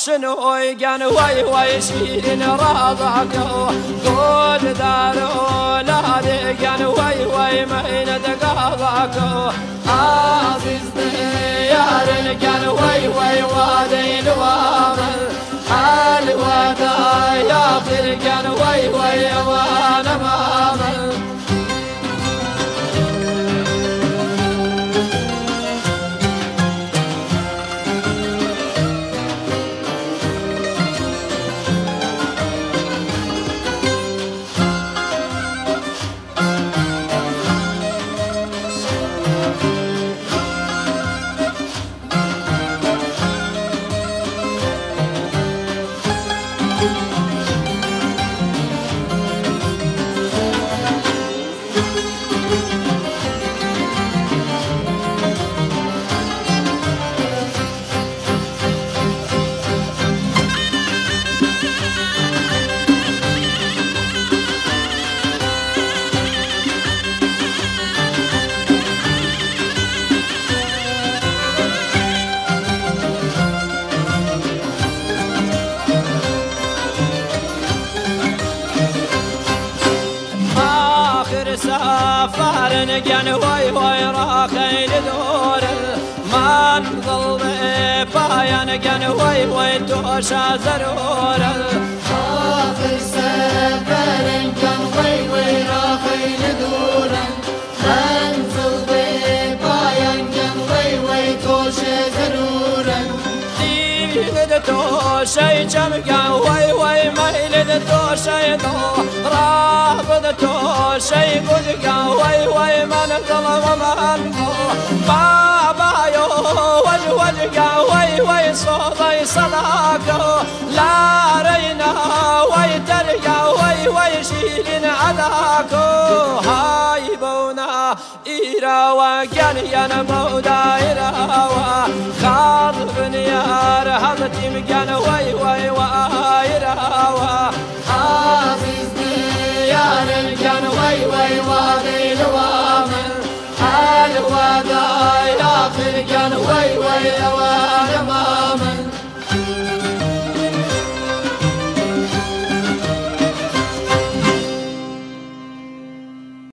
شنو يقن وي شيرين راضعك قول دار أولادي قن وي مين دقاضعك عزيز ديار قن وي وادي الوامل الوداع يا فرقان وي وانا مامل سافر نجن وي راخي لدور من ظل بايا نجن وي توشا زرور آخر سافر نجن وي راخي لدور من ظل بايا نجن وي توشا زرور ديد توشي جمقا وي ميلد توشي دو رافض توشي قدقا وي من ظلم من بابا يو وجهقا وي صوضي صداقا لا رينا وي ترقا وي شيلين عداكو هاي بونا إيرا وقان ينمو دايرا وخاطب نيار همتي مقان وي وآيرا عزيز ديار القن وي وادي الوامل الوداع يا فرقان وي